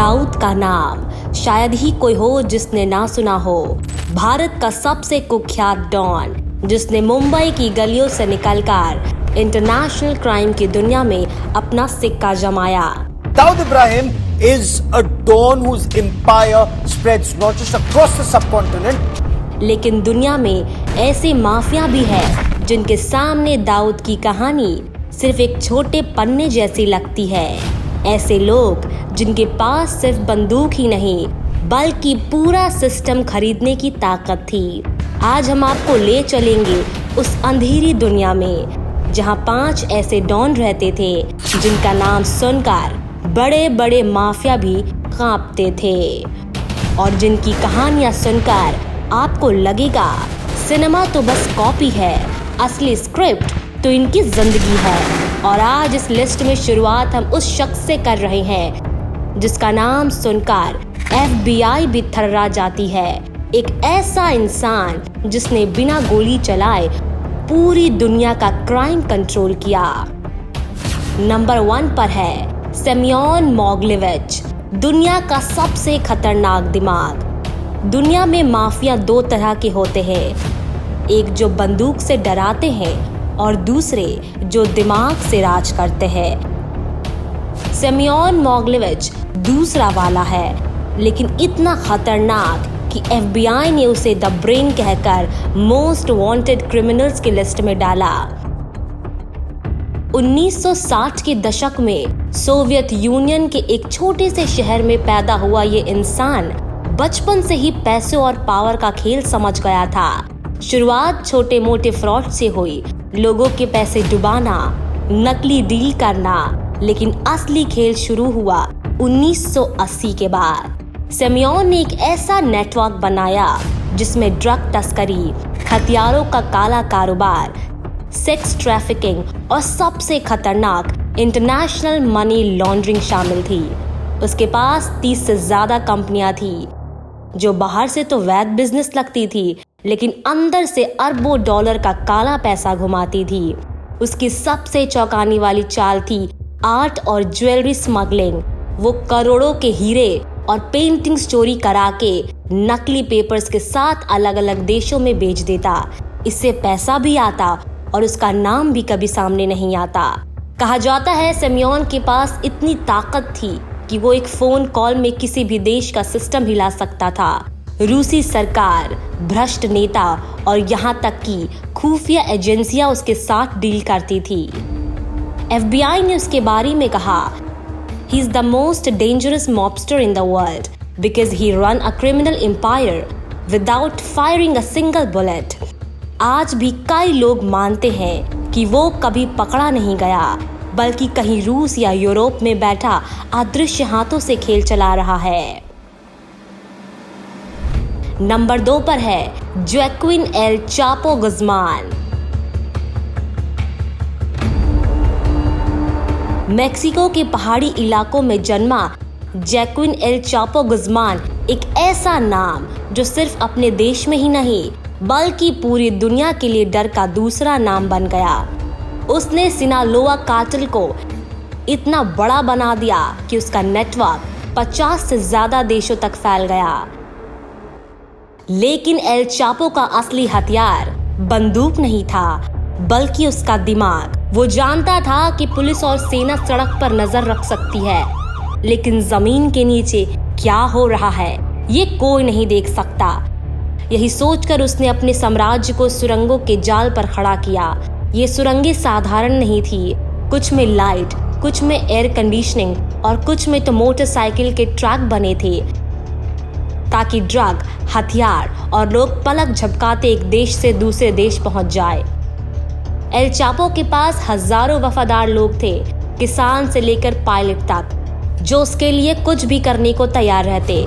दाऊद का नाम शायद ही कोई हो जिसने ना सुना हो। भारत का सबसे कुख्यात डॉन जिसने मुंबई की गलियों से निकलकर इंटरनेशनल क्राइम की दुनिया में अपना सिक्का जमाया। Dawood Ibrahim is a don whose empire spreads not just across the subcontinent. लेकिन दुनिया में ऐसे माफिया भी है जिनके सामने दाऊद की कहानी सिर्फ एक छोटे पन्ने जैसी लगती है। ऐसे लोग जिनके पास सिर्फ बंदूक ही नहीं बल्कि पूरा सिस्टम खरीदने की ताकत थी। आज हम आपको ले चलेंगे उस अंधेरी दुनिया में जहां 5 ऐसे डॉन रहते थे जिनका नाम सुनकर बड़े बड़े माफिया भी कांपते थे और जिनकी कहानियां सुनकर आपको लगेगा सिनेमा तो बस कॉपी है, असली स्क्रिप्ट तो इनकी जिंदगी है। और आज इस लिस्ट में शुरुआत हम उस शख्स से कर रहे हैं जिसका नाम सुनकर FBI भी थर्रा जाती है। एक ऐसा इंसान जिसने बिना गोली चलाए पूरी दुनिया का क्राइम कंट्रोल किया। नंबर 1 पर है सेमियोन मोग्लिविच, दुनिया का सबसे खतरनाक दिमाग। दुनिया में माफिया 2 तरह के होते हैं, एक जो बंदूक से डराते हैं और दूसरे जो दिमाग से राज करते हैं। सेमियोन मोग्लिविच दूसरा वाला है, लेकिन इतना खतरनाक कि FBI ने उसे द ब्रेन कहकर मोस्ट वांटेड क्रिमिनल्स की लिस्ट में डाला। 1960 के दशक में सोवियत यूनियन के एक छोटे से शहर में पैदा हुआ ये इंसान बचपन से ही पैसों और पावर का खेल समझ गया था। शुरुआत छोटे मोटे फ्रॉड से हुई, लोगों के पैसे डुबाना, नकली डील करना, लेकिन असली खेल शुरू हुआ 1980 के बाद। सेमियोन ने एक ऐसा नेटवर्क बनाया जिसमें ड्रग तस्करी, हथियारों का काला कारोबार, सेक्स ट्रैफिकिंग और सबसे खतरनाक इंटरनेशनल मनी लॉन्ड्रिंग शामिल थी। उसके पास 30 से ज्यादा कंपनियां थी जो बाहर से तो वैध बिजनेस लगती थी लेकिन अंदर से अरबों डॉलर का काला पैसा घुमाती थी। उसकी सबसे चौंकाने वाली चाल थी आर्ट और ज्वेलरी स्मगलिंग। वो करोड़ों के हीरे और पेंटिंग चोरी करा के नकली पेपर्स के साथ अलग अलग देशों में बेच देता। इससे पैसा भी आता और उसका नाम भी कभी सामने नहीं आता। कहा जाता है सेमियोन के पास इतनी ताकत थी कि वो एक फोन कॉल में किसी भी देश का सिस्टम हिला सकता था। रूसी सरकार, भ्रष्ट नेता और यहाँ तक कि खुफिया एजेंसियां उसके साथ डील करती थी। FBI ने उसके बारे में कहा, He is the most dangerous mobster in the world because he run a criminal empire without firing a single bullet. आज भी कई लोग मानते हैं कि वो कभी पकड़ा नहीं गया बल्कि कहीं रूस या यूरोप में बैठा अदृश्य हाथों से खेल चला रहा है। नंबर 2 पर है Joaquin El Chapo Guzman. Mexico के पहाड़ी इलाकों में जन्मा जोक्विन एल चापो गुज़मान एक ऐसा नाम जो सिर्फ अपने देश में ही नहीं बल्कि पूरी दुनिया के लिए डर का दूसरा नाम बन गया। उसने सिनालोआ कार्टेल को इतना बड़ा बना दिया कि उसका नेटवर्क 50 से ज्यादा देशों तक फैल गया। लेकिन एल चापो का असली हथियार बंदूक नहीं था बल्कि उसका दिमाग। वो जानता था कि पुलिस और सेना सड़क पर नजर रख सकती है लेकिन जमीन के नीचे क्या हो रहा है ये कोई नहीं देख सकता। यही सोचकर उसने अपने साम्राज्य को सुरंगों के जाल पर खड़ा किया। ये सुरंगें साधारण नहीं थी, कुछ में लाइट, कुछ में एयर कंडीशनिंग और कुछ में तो मोटरसाइकिल के ट्रैक बने थे ताकि ड्रग, हथियार और लोग पलक झपकाते एक देश से दूसरे देश पहुंच जाए। एल चापो के पास हजारों वफादार लोग थे, किसान से लेकर पायलट तक, जो उसके लिए कुछ भी करने को तैयार रहते।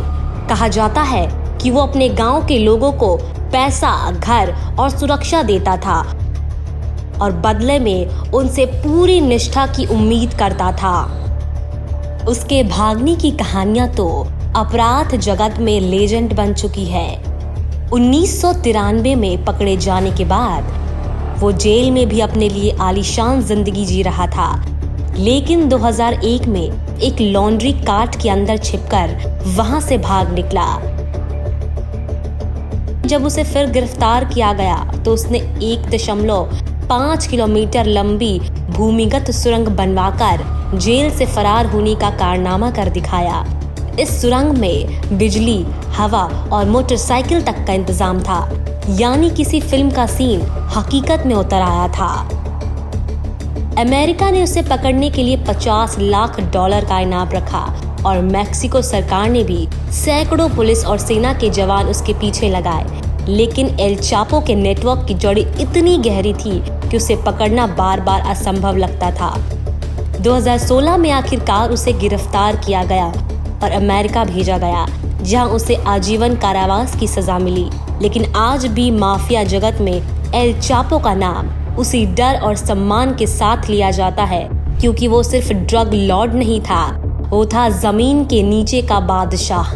कहा जाता है कि वो अपने गांव के लोगों को पैसा, घर और सुरक्षा देता था और बदले में उनसे पूरी निष्ठा की उम्मीद करता था। उसके भागने की कहानियां तो अपराध जगत में लेजेंड बन चुकी है। 1993 में पकड़े जाने के बाद वो जेल में भी अपने लिए आलीशान जिंदगी जी रहा था, लेकिन 2001 में एक लॉन्ड्री कार्ट के अंदर छिपकर वहां से भाग निकला। जब उसे फिर गिरफ्तार किया गया तो उसने 1.5 किलोमीटर लंबी भूमिगत सुरंग बनवाकर जेल से फरार होने का कारनामा कर दिखाया। इस सुरंग में बिजली, हवा और मोटरसाइकिल तक का इंतजाम था, यानी किसी फिल्म का सीन हकीकत में उतर आया था। अमेरिका ने उसे पकड़ने के लिए $50 लाख का इनाम रखा और मैक्सिको सरकार ने भी सैकड़ों पुलिस और सेना के जवान उसके पीछे लगाए। लेकिन एल चापो के नेटवर्क की जड़ी इतनी गहरी थी कि उसे पकड़ना बार बार असंभव लगता था। 2016 में आखिरकार उसे गिरफ्तार किया गया और अमेरिका भेजा गया, जहां उसे आजीवन कारावास की सजा मिली। लेकिन आज भी माफिया जगत में एल चापो का नाम उसी डर और सम्मान के साथ लिया जाता है, क्योंकि वो सिर्फ ड्रग लॉर्ड नहीं था, वो था जमीन के नीचे का बादशाह।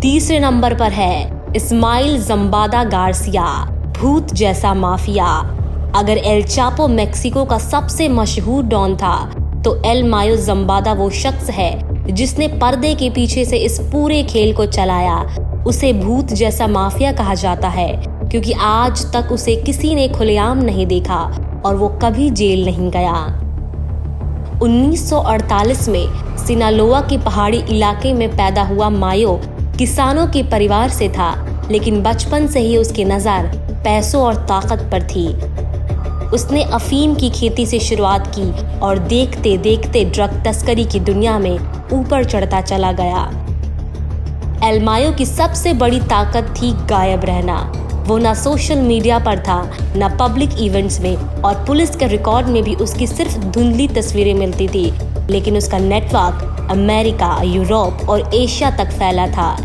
तीसरे नंबर पर है इस्माइल जम्बादा गार्सिया, भूत जैसा माफिया। अगर एल चापो मेक्सिको का सबसे मशहूर डॉन था, तो एल मायो जम्बादा वो शख्स है जिसने पर्दे के पीछे से इस पूरे खेल को चलाया। उसे भूत जैसा माफिया कहा जाता है क्योंकि आज तक उसे किसी ने खुलेआम नहीं देखा और वो कभी जेल नहीं गया। 1948 में सिनालोआ के पहाड़ी इलाके में पैदा हुआ मायो किसानों के परिवार से था, लेकिन बचपन से ही उसकी नज़र पैसों और ताकत पर थी। उसने अफीम की खेती से शुरुआत की और देखते देखते ड्रग तस्करी की दुनिया में ऊपर चढ़ता चला गया। एल मायो की सबसे बड़ी ताकत थी गायब रहना। वो ना सोशल मीडिया पर था, ना पब्लिक इवेंट्स में, और पुलिस के रिकॉर्ड में भी उसकी सिर्फ धुंधली तस्वीरें मिलती थी। लेकिन उसका नेटवर्क अमेरिका, यूरोप और एशिया तक फैला था।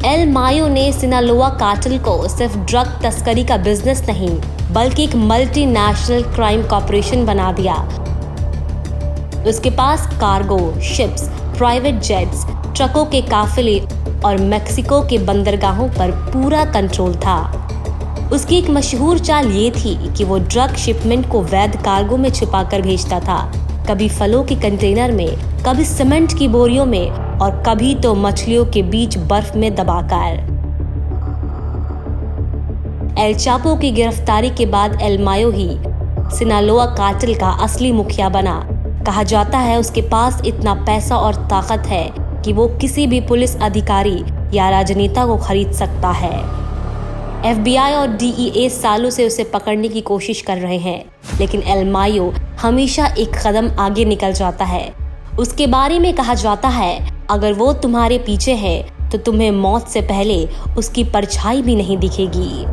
एल मायो ने सिनालोआ कार्टेल को सिर्फ ड्रग तस्करी का बिजनेस नहीं, बल्कि एक मल्टीनेशनल क्राइम कॉर्पोरेशन बना दिया। उसके पास कार्गो शिप्स, प्राइवेट जेट्स, ट्रकों के काफिले और मेक्सिको के बंदरगाहों पर पूरा कंट्रोल था। उसकी एक मशहूर चाल ये थी कि वो ड्रग शिपमेंट को वैध कार्गो में छिपाकर भेजता था, कभी फलों के कंटेनर में, कभी सीमेंट की बोरियों में और कभी तो मछलियों के बीच बर्फ में दबाकर। एल चापो की गिरफ्तारी के बाद एल मायो ही सिनालोआ कार्टेल का असली मुखिया बना। कहा जाता है उसके पास इतना पैसा और ताकत है कि वो किसी भी पुलिस अधिकारी या राजनेता को खरीद सकता है। FBI और DEA सालों से उसे पकड़ने की कोशिश कर रहे हैं, लेकिन एल मायो हमेशा एक कदम आगे निकल जाता है। उसके बारे में कहा जाता है, अगर वो तुम्हारे पीछे है तो तुम्हें मौत से पहले उसकी परछाई भी नहीं दिखेगी।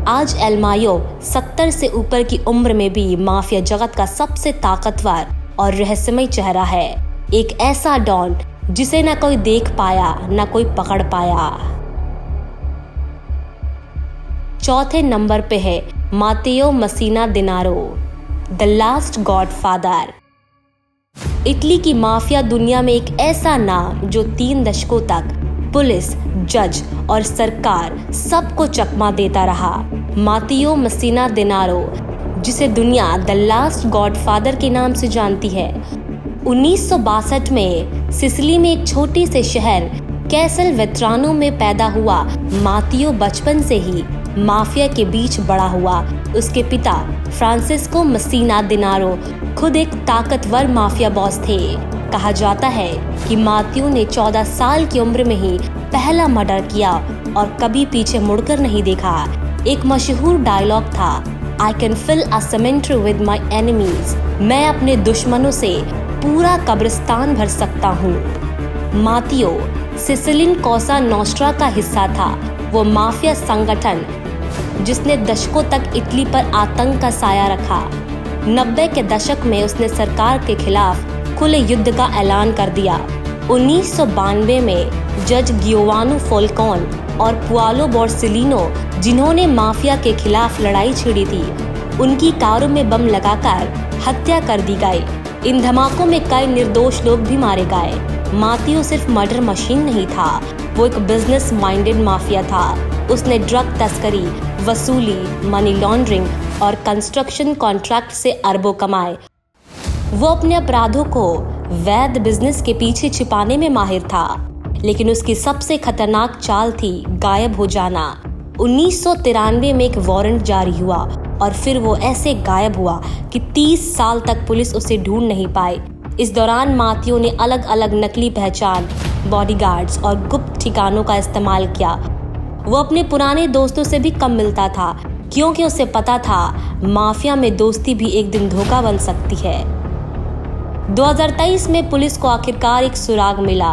आज एल मायो 70 से ऊपर की उम्र में भी माफिया जगत का सबसे ताकतवर और रहस्यमय चेहरा है। एक ऐसा डॉन जिसे न कोई देख पाया, न कोई पकड़ पाया। चौथे नंबर पे है मातेओ मसीना दिनारो, द लास्ट गॉडफादर। इटली की माफिया दुनिया में एक ऐसा नाम जो 3 दशकों तक पुलिस, जज और सरकार सबको चकमा देता रहा। मातेओ मसीना दिनारो, जिसे दुनिया द लास्ट गॉडफादर के नाम से जानती है, 1962 में सिसिली में एक छोटे से शहर कैसल वेट्रानो में पैदा हुआ। मातेओ बचपन से ही माफिया के बीच बड़ा हुआ। उसके पिता फ्रांसिस्को मसीना दिनारो खुद एक ताकतवर माफिया बॉस थे। कहा जाता है कि मातेओ ने 14 साल की उम्र में ही पहला मर्डर किया और कभी पीछे मुड़कर नहीं देखा। एक मशहूर डायलॉग था, I can fill a cemetery with my enemies. मैं अपने दुश्मनों से पूरा कब्रिस्तान भर सकता हूँ। मातेओ सिसिलियन कोसा नोस्ट्रा का हिस्सा था, वो माफिया संगठन जिसने दशकों तक इटली पर आतंक का साया रखा। 90 के दशक में उसने सरकार के खिलाफ खुले युद्ध का ऐलान कर दिया। 1992 में जज गियोवानो फोल्कोन और पुआलो बोर्सिलिनो, जिन्होंने माफिया के खिलाफ लड़ाई छिड़ी थी, उनकी कारों में बम लगाकर हत्या कर दी गई। इन धमाकों में कई निर्दोष लोग भी मारे गए। मातेओ सिर्फ मर्डर मशीन नहीं था, वो एक बिजनेस माइंडेड माफिया था। उसने ड्रग तस्करी, वसूली, मनी लॉन्ड्रिंग और कंस्ट्रक्शन कॉन्ट्रैक्ट से अरबों कमाए। वो अपने अपराधों को वैध बिजनेस के पीछे छिपाने में माहिर था, लेकिन उसकी सबसे खतरनाक चाल थी गायब हो जाना। 1993 में एक वारंट जारी हुआ और फिर वो ऐसे गायब हुआ कि 30 साल तक पुलिस उसे ढूंढ नहीं पाई। इस दौरान माथियो ने अलग अलग नकली पहचान, बॉडीगार्ड्स और गुप्त ठिकानों का इस्तेमाल किया। वो अपने पुराने दोस्तों से भी कम मिलता था, क्योंकि उसे पता था माफिया में दोस्ती भी एक दिन धोखा बन सकती है। 2023 में पुलिस को आखिरकार एक सुराग मिला,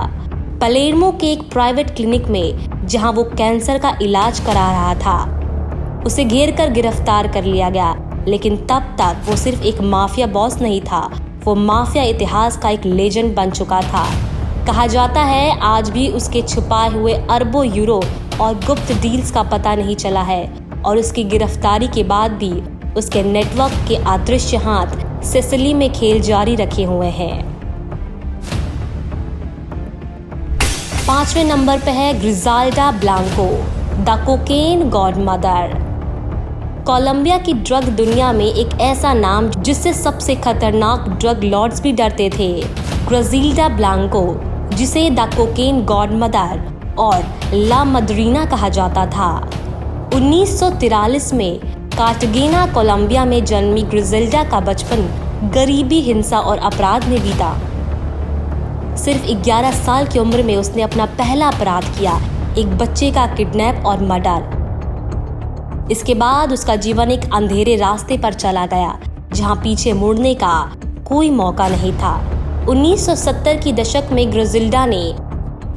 पलेर्मो के एक प्राइवेट क्लिनिक में, जहां वो कैंसर का इलाज करा रहा था। उसे घेर कर गिरफ्तार कर लिया गया, लेकिन तब तक वो सिर्फ एक माफिया बॉस नहीं था, वो माफिया इतिहास का एक लेजेंड बन चुका था। कहा जाता है आज भी उसके छुपाए हुए अरबों यूरो और गुप्त डील्स का पता नहीं चला है, और उसकी गिरफ्तारी के बाद भी उसके नेटवर्क के अदृश्य हाथ सिसिली में खेल जारी रखे हुए हैं। 5वें नंबर पे है Griselda Blanco, the cocaine godmother. Colombia की ड्रग दुनिया में एक ऐसा नाम जिससे सबसे खतरनाक ड्रग लॉर्ड्स भी डरते थे। ग्रिज़ेल्डा ब्लांको, जिसे द कोकेन गॉडमदर और ला मदरीना कहा जाता था, 1943 में कार्टागेना कोलंबिया में जन्मी ग्रिज़ेल्डा का बचपन गरीबी, हिंसा और अपराध में बीता। सिर्फ 11 साल की उम्र में उसने अपना पहला अपराध किया, एक बच्चे का किडनैप और मर्डर। इसके बाद उसका जीवन एक अंधेरे रास्ते पर चला गया, जहां पीछे मुड़ने का कोई मौका नहीं था। 1970 की दशक में ग्रिज़ेल्डा ने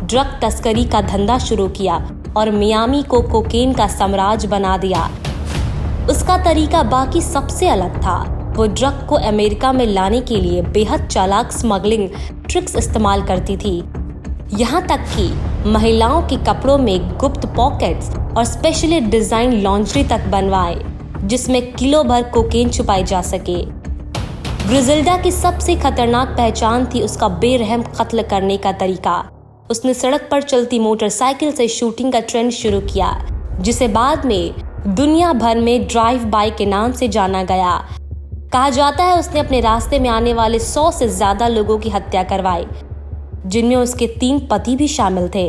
ड्रग तस्करी का धंधा शुरू किया और मियामी को कोकेन का साम्राज्य बना दिया। उसका तरीका बाकी सबसे अलग था। वो ड्रग को अमेरिका में लाने के लिए बेहद चालाक स्मगलिंग ट्रिक्स इस्तेमाल करती थी। यहाँ तक कि महिलाओं के कपड़ों में गुप्त पॉकेट्स और स्पेशली डिजाइन लॉन्ड्री तक बनवाए, जिसमें किलो भर कोकेन छुपाई जा सके। ग्रिज़ेल्डा की सबसे खतरनाक पहचान थी उसका बेरहम कत्ल करने का तरीका। उसने सड़क पर चलती मोटरसाइकिल से शूटिंग का ट्रेंड शुरू किया, जिसे बाद में दुनिया भर में ड्राइव बाय के नाम से जाना गया। कहा जाता है उसने अपने रास्ते में आने वाले 100 से ज्यादा लोगों की हत्या करवाई, जिनमें उसके 3 पति भी शामिल थे।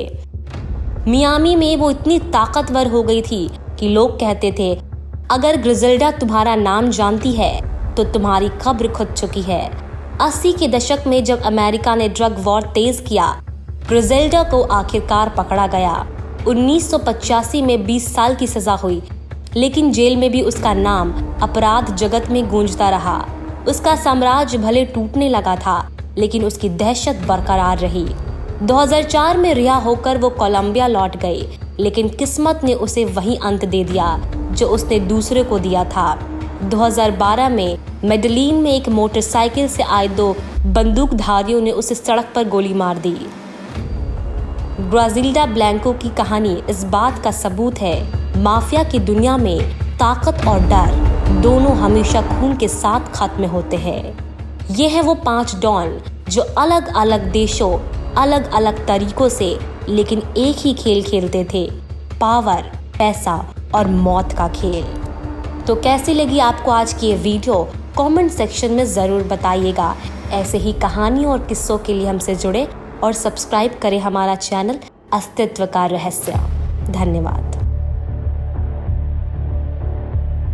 मियामी में वो इतनी ताकतवर हो गई थी कि लोग कहते थे, अगर ग्रिज़ेल्डा तुम्हारा नाम जानती है तो तुम्हारी कब्र खुद चुकी है। 80 के दशक में जब अमेरिका ने ड्रग वॉर तेज किया, ग्रिज़ेल्डा को आखिरकार पकड़ा गया। 1985 में 20 साल की सजा हुई, लेकिन जेल में भी उसका नाम अपराध जगत में गूंजता रहा। उसका साम्राज्य भले टूटने लगा था, लेकिन उसकी दहशत बरकरार रही। 2004 में रिहा होकर वो कोलंबिया लौट गई, लेकिन किस्मत ने उसे वही अंत दे दिया जो उसने दूसरे को दिया था। 2012 में मेडलिन में एक मोटरसाइकिल से आए 2 बंदूकधारियों ने उसे सड़क पर गोली मार दी। ग्रिज़ेल्डा ब्लांको की कहानी इस बात का सबूत है, माफिया की दुनिया में ताकत और डर दोनों हमेशा खून के साथ खत्म होते हैं। ये है वो 5 डॉन जो अलग अलग देशों, अलग अलग तरीकों से, लेकिन एक ही खेल खेलते थे, पावर, पैसा और मौत का खेल। तो कैसी लगी आपको आज की ये वीडियो? कमेंट सेक्शन में ज़रूर बताइएगा। ऐसे ही कहानी और किस्सों के लिए हमसे जुड़े और सब्सक्राइब करें हमारा चैनल अस्तित्व का रहस्य। धन्यवाद।